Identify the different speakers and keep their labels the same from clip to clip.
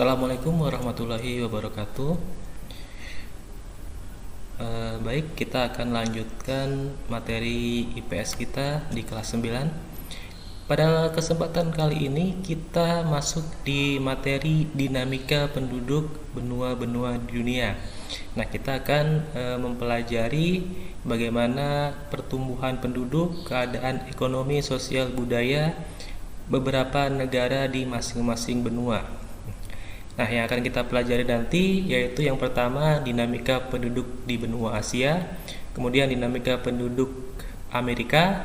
Speaker 1: Assalamualaikum warahmatullahi wabarakatuh. Baik, kita akan lanjutkan materi IPS kita di kelas 9. Pada kesempatan kali ini kita masuk di materi dinamika penduduk benua-benua di dunia. Nah, kita akan mempelajari bagaimana pertumbuhan penduduk, keadaan ekonomi, sosial, budaya beberapa negara di masing-masing benua. Nah, yang akan kita pelajari nanti yaitu yang pertama dinamika penduduk di benua Asia, kemudian dinamika penduduk Amerika,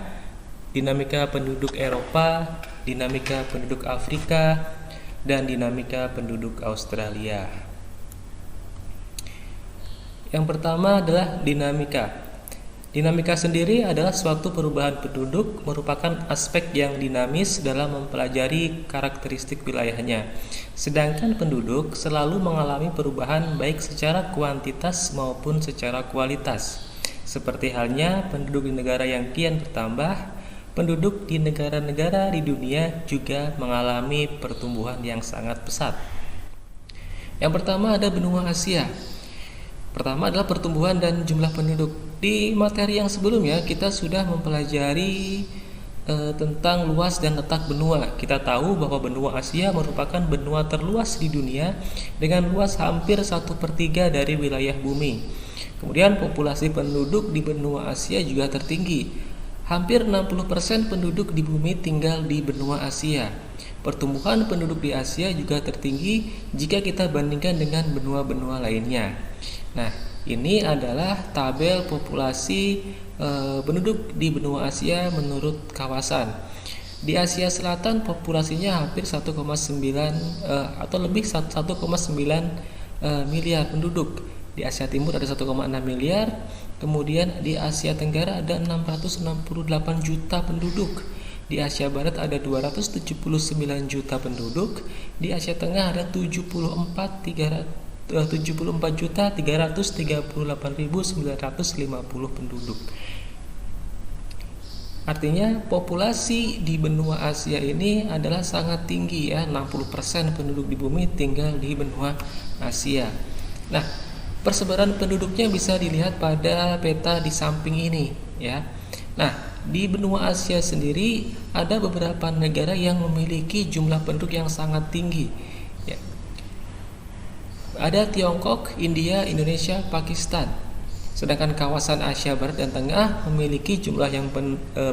Speaker 1: dinamika penduduk Eropa, dinamika penduduk Afrika, dan dinamika penduduk Australia. Yang pertama adalah dinamika. Dinamika sendiri adalah suatu perubahan penduduk, merupakan aspek yang dinamis dalam mempelajari karakteristik wilayahnya. Sedangkan penduduk selalu mengalami perubahan baik secara kuantitas maupun secara kualitas. Seperti halnya penduduk di negara yang kian bertambah, penduduk di negara-negara di dunia juga mengalami pertumbuhan yang sangat pesat. Yang pertama ada benua Asia. Pertama adalah pertumbuhan dan jumlah penduduk. Di materi yang sebelumnya kita sudah mempelajari tentang luas dan letak benua. Kita tahu bahwa benua Asia merupakan benua terluas di dunia dengan luas hampir 1/3 dari wilayah bumi. Kemudian populasi penduduk di benua Asia juga tertinggi. Hampir 60% penduduk di bumi tinggal di benua Asia. Pertumbuhan penduduk di Asia juga tertinggi jika kita bandingkan dengan benua-benua lainnya. Nah, ini adalah tabel populasi penduduk di benua Asia menurut kawasan. Di Asia Selatan populasinya hampir 1,9 atau lebih 1,9 miliar penduduk. Di Asia Timur ada 1,6 miliar. Kemudian di Asia Tenggara ada 668 juta penduduk. Di Asia Barat ada 279 juta penduduk. Di Asia Tengah ada 74.338.950 penduduk. Artinya populasi di benua Asia ini adalah sangat tinggi ya, 60% penduduk di bumi tinggal di benua Asia. Nah, persebaran penduduknya bisa dilihat pada peta di samping ini ya. Nah, di benua Asia sendiri ada beberapa negara yang memiliki jumlah penduduk yang sangat tinggi ya. Ada Tiongkok, India, Indonesia, Pakistan. Sedangkan kawasan Asia Barat dan Tengah memiliki jumlah yang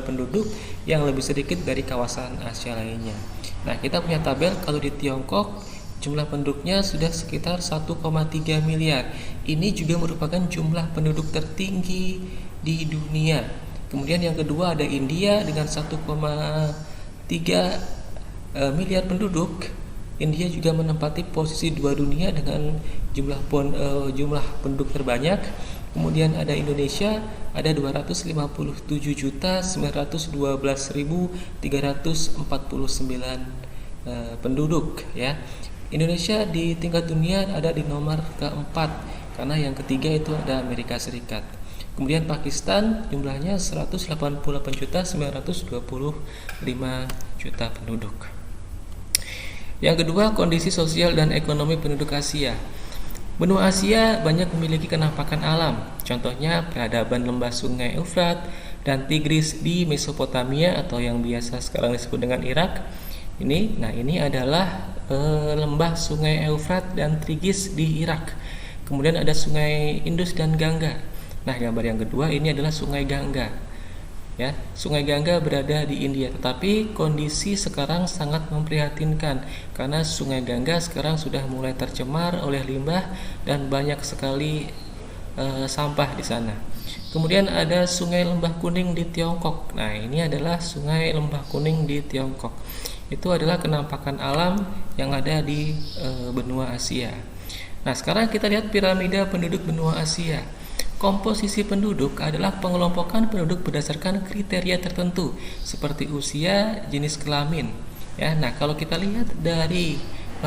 Speaker 1: penduduk yang lebih sedikit dari kawasan Asia lainnya. Nah, kita punya tabel kalau di Tiongkok jumlah penduduknya sudah sekitar 1,3 miliar. Ini juga merupakan jumlah penduduk tertinggi di dunia. Kemudian yang kedua ada India dengan 1,3 miliar penduduk. India juga menempati posisi 2 dunia dengan jumlah penduduk terbanyak. Kemudian ada Indonesia, ada 257.912.349 penduduk ya. Indonesia di tingkat dunia ada di nomor keempat karena yang ketiga itu ada Amerika Serikat. Kemudian Pakistan jumlahnya 188.925 juta penduduk. Yang kedua, kondisi sosial dan ekonomi penduduk Asia. Benua Asia banyak memiliki kenampakan alam. Contohnya peradaban lembah sungai Eufrat dan Tigris di Mesopotamia atau yang biasa sekarang disebut dengan Irak. Ini adalah lembah sungai Eufrat dan Tigris di Irak. Kemudian ada sungai Indus dan Gangga. Nah, gambar yang kedua ini adalah sungai Gangga. Ya, Sungai Gangga berada di India, tetapi kondisi sekarang sangat memprihatinkan karena Sungai Gangga sekarang sudah mulai tercemar oleh limbah dan banyak sekali sampah di sana. Kemudian ada Sungai Lembah Kuning di Tiongkok. Nah, ini adalah Sungai Lembah Kuning di Tiongkok. Itu adalah kenampakan alam yang ada di benua Asia. Nah, sekarang kita lihat piramida penduduk benua Asia. Komposisi penduduk adalah pengelompokan penduduk berdasarkan kriteria tertentu seperti usia, jenis kelamin. Ya, nah kalau kita lihat dari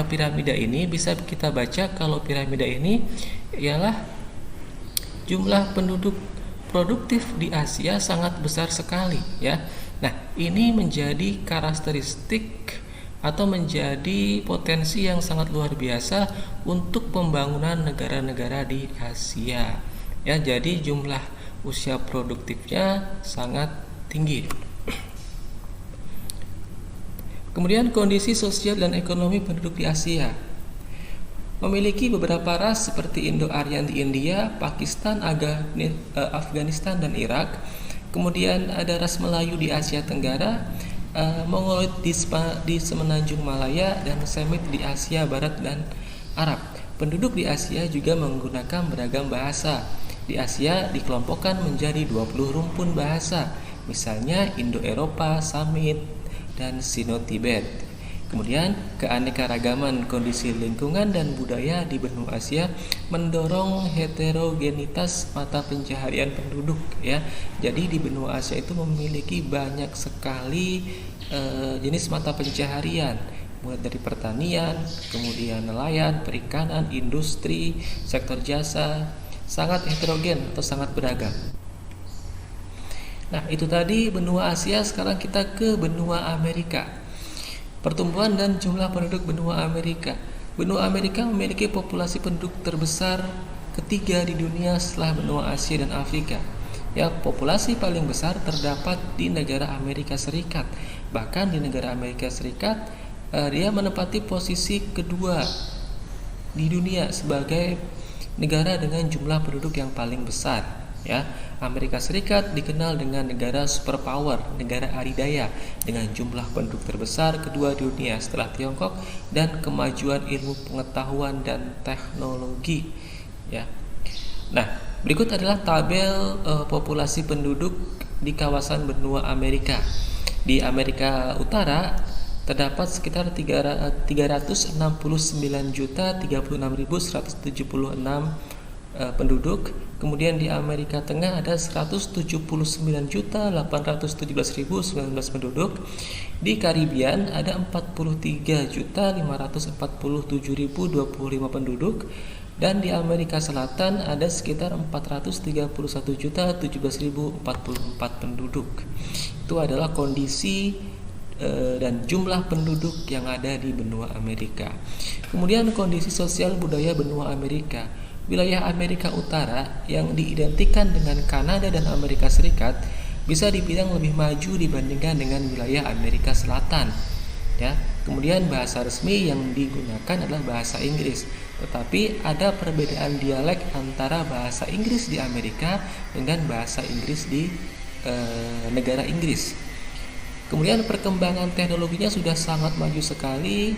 Speaker 1: piramida ini bisa kita baca kalau piramida ini ialah jumlah penduduk produktif di Asia sangat besar sekali ya. Nah, ini menjadi karakteristik atau menjadi potensi yang sangat luar biasa untuk pembangunan negara-negara di Asia. Ya, jadi jumlah usia produktifnya sangat tinggi. Kemudian kondisi sosial dan ekonomi penduduk di Asia. Memiliki beberapa ras seperti Indo-Aryan di India, Pakistan, Afghanistan, dan Irak. Kemudian ada ras Melayu di Asia Tenggara, Mongoloid di Semenanjung Malaya, dan Semit di Asia Barat dan Arab. Penduduk di Asia juga menggunakan beragam bahasa. Di Asia dikelompokkan menjadi 20 rumpun bahasa, misalnya Indo-Eropa, Samit, dan Sino-Tibet. Kemudian keanekaragaman kondisi lingkungan dan budaya di benua Asia mendorong heterogenitas mata pencaharian penduduk, ya. Jadi di benua Asia itu memiliki banyak sekali jenis mata pencaharian, mulai dari pertanian, kemudian nelayan, perikanan, industri, sektor jasa, sangat heterogen atau sangat beragam. Nah, itu tadi benua Asia. Sekarang kita ke benua Amerika. Pertumbuhan dan jumlah penduduk benua Amerika. Benua Amerika memiliki populasi penduduk terbesar ketiga di dunia setelah benua Asia dan Afrika. Ya, populasi paling besar terdapat di negara Amerika Serikat. Bahkan di negara Amerika Serikat, dia menempati posisi kedua di dunia sebagai negara dengan jumlah penduduk yang paling besar. Ya, Amerika Serikat dikenal dengan negara superpower, negara adidaya dengan jumlah penduduk terbesar kedua di dunia setelah Tiongkok dan kemajuan ilmu pengetahuan dan teknologi. Ya. Nah, berikut adalah tabel populasi penduduk di kawasan benua Amerika. Di Amerika Utara terdapat sekitar 369.036.176 penduduk. Kemudian di Amerika Tengah ada 179.817.019 penduduk. Di Karibian ada 43.547.025 penduduk. Dan di Amerika Selatan ada sekitar 431.017.044 penduduk. Itu adalah kondisi dan jumlah penduduk yang ada di benua Amerika. Kemudian kondisi sosial budaya benua Amerika. Wilayah Amerika Utara yang diidentikan dengan Kanada dan Amerika Serikat bisa dibilang lebih maju dibandingkan dengan wilayah Amerika Selatan. Ya, kemudian bahasa resmi yang digunakan adalah bahasa Inggris. Tetapi ada perbedaan dialek antara bahasa Inggris di Amerika dengan bahasa Inggris di negara Inggris. Kemudian perkembangan teknologinya sudah sangat maju sekali.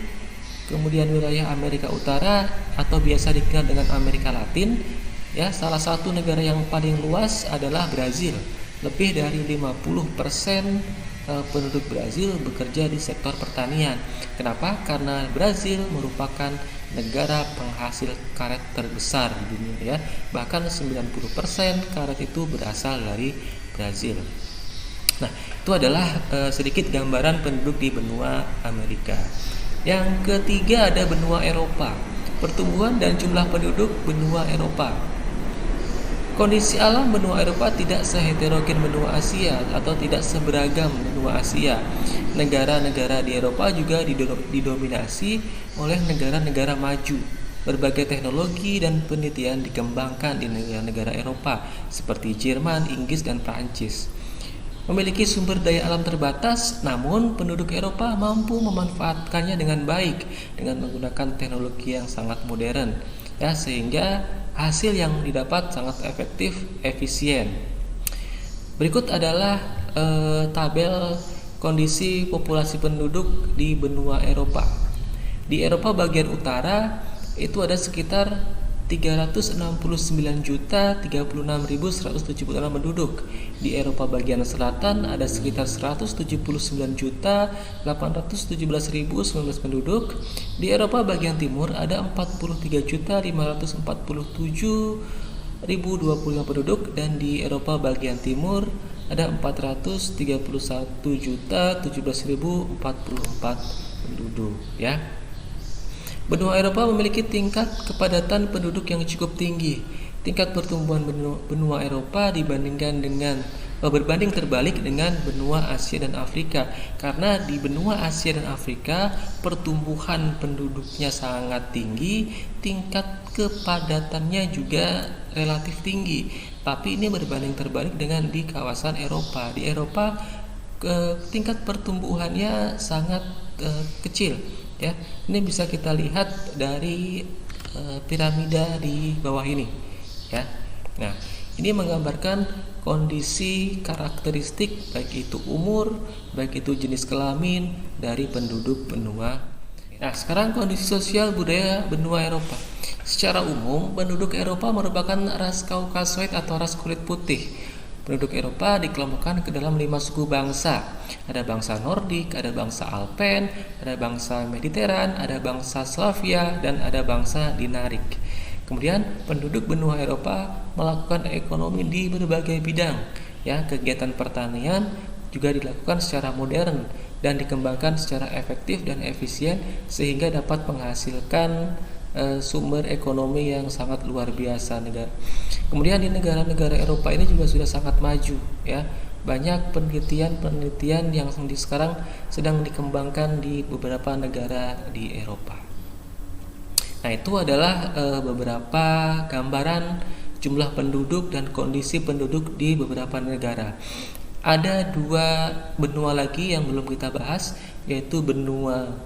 Speaker 1: Kemudian wilayah Amerika Utara atau biasa dikenal dengan Amerika Latin, ya, salah satu negara yang paling luas adalah Brazil. Lebih dari 50% penduduk Brazil bekerja di sektor pertanian. Kenapa? Karena Brazil merupakan negara penghasil karet terbesar di dunia, ya. Bahkan 90% karet itu berasal dari Brazil. Nah, itu adalah sedikit gambaran penduduk di benua Amerika. Yang ketiga ada benua Eropa. Pertumbuhan dan jumlah penduduk benua Eropa. Kondisi alam benua Eropa tidak seheterogen benua Asia atau tidak seberagam benua Asia. Negara-negara di Eropa juga didominasi oleh negara-negara maju. Berbagai teknologi dan penelitian dikembangkan di negara-negara Eropa seperti Jerman, Inggris, dan Prancis. Memiliki sumber daya alam terbatas, namun penduduk Eropa mampu memanfaatkannya dengan baik dengan menggunakan teknologi yang sangat modern, ya, sehingga hasil yang didapat sangat efektif, efisien. Berikut adalah tabel kondisi populasi penduduk di benua Eropa. Di Eropa bagian utara itu ada sekitar 369.036.176 penduduk. Di Eropa bagian selatan ada sekitar 179.817.019 penduduk. Di Eropa bagian timur ada 43.547.025 penduduk, dan di Eropa bagian timur ada 431.017.044 penduduk, ya. Benua Eropa memiliki tingkat kepadatan penduduk yang cukup tinggi. Tingkat pertumbuhan benua Eropa dibandingkan dengan berbanding terbalik dengan benua Asia dan Afrika, karena di benua Asia dan Afrika pertumbuhan penduduknya sangat tinggi, tingkat kepadatannya juga relatif tinggi. Tapi ini berbanding terbalik dengan di kawasan Eropa. Di Eropa tingkat pertumbuhannya sangat kecil, ya. Ini bisa kita lihat dari piramida di bawah ini, ya. Nah, ini menggambarkan kondisi karakteristik baik itu umur, baik itu jenis kelamin dari penduduk benua. Nah, sekarang kondisi sosial budaya benua Eropa. Secara umum, penduduk Eropa merupakan ras Kaukasoid atau ras kulit putih. Penduduk Eropa dikelompokkan ke dalam 5 suku bangsa. Ada bangsa Nordik, ada bangsa Alpen, ada bangsa Mediteran, ada bangsa Slavia, dan ada bangsa Dinarik. Kemudian penduduk benua Eropa melakukan ekonomi di berbagai bidang. Ya, kegiatan pertanian juga dilakukan secara modern dan dikembangkan secara efektif dan efisien sehingga dapat menghasilkan sumber ekonomi yang sangat luar biasa. Kemudian di negara-negara Eropa ini juga sudah sangat maju, ya. Banyak penelitian yang sekarang sedang dikembangkan di beberapa negara di Eropa. Nah, itu adalah beberapa gambaran jumlah penduduk dan kondisi penduduk di beberapa negara. Ada 2 benua lagi yang belum kita bahas, yaitu benua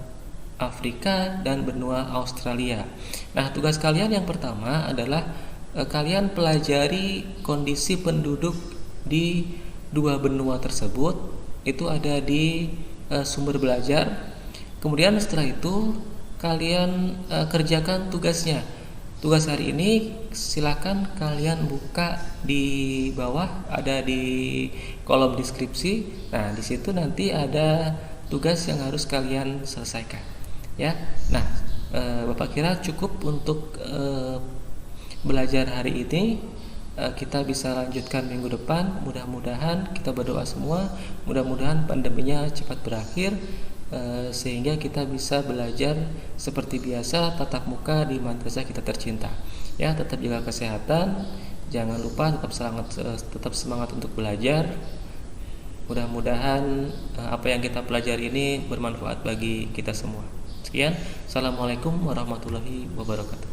Speaker 1: Afrika dan benua Australia. Nah, tugas kalian yang pertama adalah kalian pelajari kondisi penduduk di 2 benua tersebut. Itu ada di sumber belajar. Kemudian setelah itu kalian kerjakan tugasnya. Tugas hari ini silakan kalian buka di bawah, ada di kolom deskripsi. Nah, di situ nanti ada tugas yang harus kalian selesaikan. Ya, nah, Bapak kira cukup untuk belajar hari ini. Kita bisa lanjutkan minggu depan. Mudah-mudahan kita berdoa semua, mudah-mudahan pandeminya cepat berakhir, sehingga kita bisa belajar seperti biasa tatap muka di madrasah kita tercinta. Ya, tetap jaga kesehatan, jangan lupa tetap semangat untuk belajar. Mudah-mudahan apa yang kita pelajari ini bermanfaat bagi kita semua. Sekian, assalamualaikum warahmatullahi wabarakatuh.